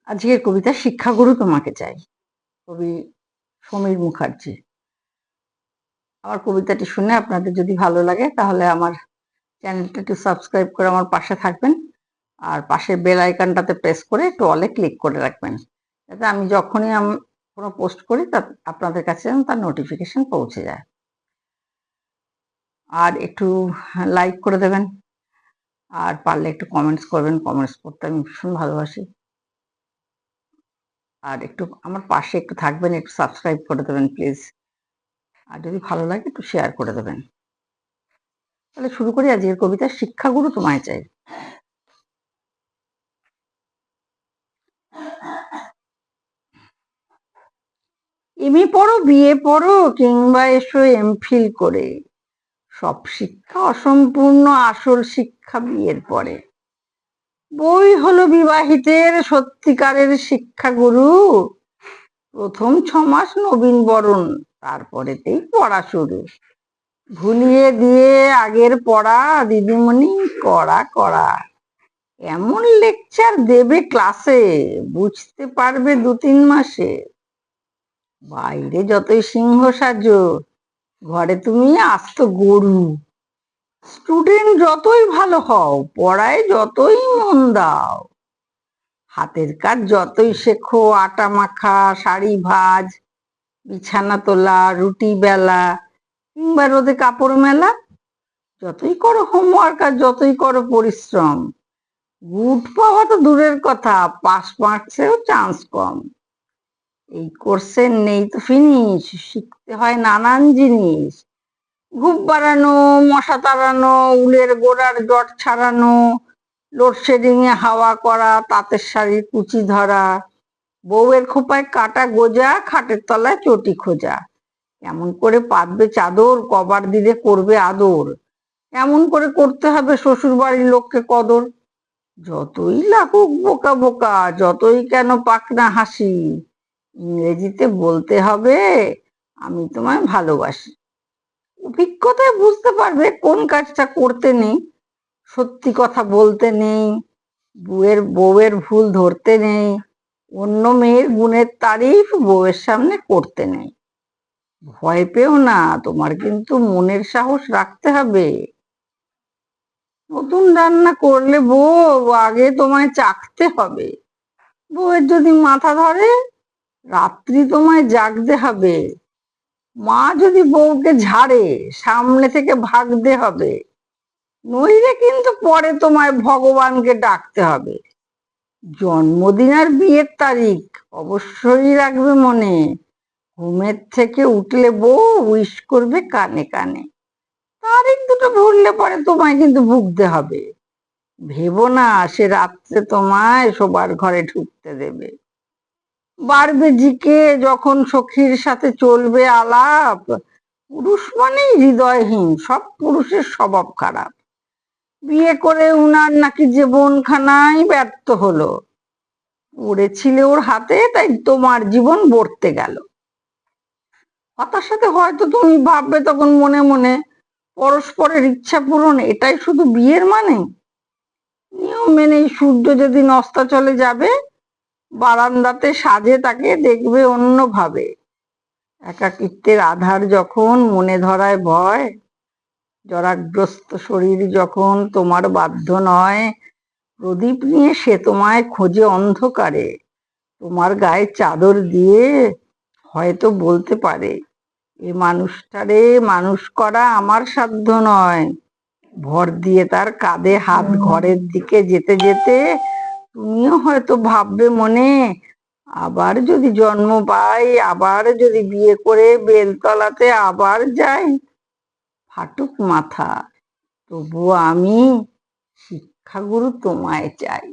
আজকের কবিতা শিক্ষাগুরু তোমাকে চাই, কবি সমীর মুখার্জি। আমার কবিতাটি শুনে আপনাদের যদি ভালো লাগে তাহলে আমার চ্যানেলটা একটু সাবস্ক্রাইব করে আমার পাশে থাকবেন, আর পাশের বেল আইকনটাতে প্রেস করে একটু অলে ক্লিক করে রাখবেন, যাতে আমি যখনই কোনো পোস্ট করি তা আপনাদের কাছে তার নোটিফিকেশন পৌঁছে যায়। আর একটু লাইক করে দেবেন, আর পারলে একটু কমেন্টস করবেন। কমেন্টস করতে আমি ভীষণ ভালোবাসি। আর একটু আমার পাশে একটু থাকবেন, একটু সাবস্ক্রাইব করে দেবেন প্লিজ। আর যদি ভালো লাগে একটু শেয়ার করে দেবেন। তাহলে শুরু করি আজকের কবিতা শিক্ষাগুরু তোমায় চাই। এমএ পড়ো, বিএ পড়ো, কিংবা এসো এমফিল করে, সব শিক্ষা অসম্পূর্ণ, আসল শিক্ষা বিয়ের পরে। বই হলো বিবাহিতের সত্যিকারের শিক্ষাগুরু, প্রথম 6 মাস নবীন বরণ, তারপরেতেই পড়া শুরু। ভুলিয়ে দিয়ে আগের পড়া দিদিমণি কড়া কড়া, এমন লেকচার দেবে ক্লাসে, বুঝতে পারবে 2-3 মাসে। বাইরে যতই সিংহ সাজো, ঘরে তুমি আস্ত গরু। স্টুডেন্ট যতই ভালো হও, পড়ায় যতই মন দাও, হাতের কাজ যতই শেখো, আটা মাখা, শাড়ি ভাঁজ, বিছানা তোলা, রুটি বেলা, কিংবা রোদে কাপড় মেলা, যতই করো হোমওয়ার্ক আর যতই করো পরিশ্রম, গুড পাওয়া তো দূরের কথা, পাস মার্কসেও চান্স কম। এই কোর্সের নেই তো ফিনিশ, শিখতে হয় নানান জিনিস, ঘুম বাড়ানো, মশা তাড়ানো, উলের গোড়ার জট ছাড়ানো, লোডশেডিং এ হাওয়া করা, তাঁতের শাড়ির কুচি ধরা, বউয়ের খোপায় কাটা গোজা, খাটের তলায় চটি খোঁজা, কেমন করে পাতবে চাদর, কবার দিলে করবে আদর, কেমন করে করতে হবে শ্বশুর বাড়ির লোককে কদর। যতই লাগুক বোকা বোকা, যতই কেন পাক না হাসি, ইংরেজিতে বলতে হবে আমি তোমায় ভালোবাসি। অভিজ্ঞতায় বুঝতে পারবে কোন কাজটা করতে নেই, সত্যি কথা বলতে নেই, বউয়ের ভুল ধরতে নেই, অন্য মেয়ের গুণের তারিফ বউয়ের সামনে করতে নেই। ভয় পেও না, তোমার কিন্তু মনের সাহস রাখতে হবে। নতুন রান্না করলে বউ আগে তোমায় চাখতে হবে। বউয়ের যদি মাথা ধরে, রাত্রি তোমায় জাগতে হবে। মা যদি বউকে ঝাড়ে, সামনে থেকে ভাগতে হবে, নইলে কিন্তু পরে তোমায় ভগবানকে ডাকতে হবে। জন্মদিন আর বিয়ের তারিখ অবশ্যই রাখবে মনে, ঘুমের থেকে উঠলে বউ উইশ করবে কানে কানে। তারিখ দুটো ভুললে পরে তোমায় কিন্তু ভুগতে হবে। ভেবো না সে রাত্রে তোমায় শোবার ঘরে ঢুকতে দেবে। বাড়বে জিকে যখন সখীর সাথে চলবে আলাপ, পুরুষ মানেই হৃদয়হীন, সব পুরুষের স্বভাব খারাপ। বিয়ে করে উনার নাকি জীবনখানাই ব্যর্থ হলো, পড়েছিলে ওর হাতে তাই তোমার জীবন বর্তে গেল। হতাশাতে হয়তো তুমি ভাববে তখন মনে মনে, পরস্পরের ইচ্ছা পূরণ এটাই শুধু বিয়ের মানে। নিয়ম মেনেই সূর্য যেদিন অস্তাচলে যাবে, বারান্দাতে সাজে তাকে দেখবে অন্যভাবে। একাকিত্বের আধার যখন মনে ধরায় ভয়, জরাগ্রস্ত শরীর যখন তোমার বাধ্য নয়, প্রদীপ নিয়ে সে তোমায় খোঁজে অন্ধকারে, তোমার গায়ে চাদর দিয়ে হয়তো বলতে পারে, এ মানুষটারে মানুষ করা আমার সাধ্য নয়। ভর দিয়ে তার কাঁধে হাত ঘরের দিকে যেতে যেতে তুমিও হয়তো ভাববে মনে, আবার যদি জন্ম পাই, আবার যদি বিয়ে করে বেলতলাতে আবার যাই। ফাটুক মাথা, তবুও আমি শিক্ষাগুরু তোমায় চাই।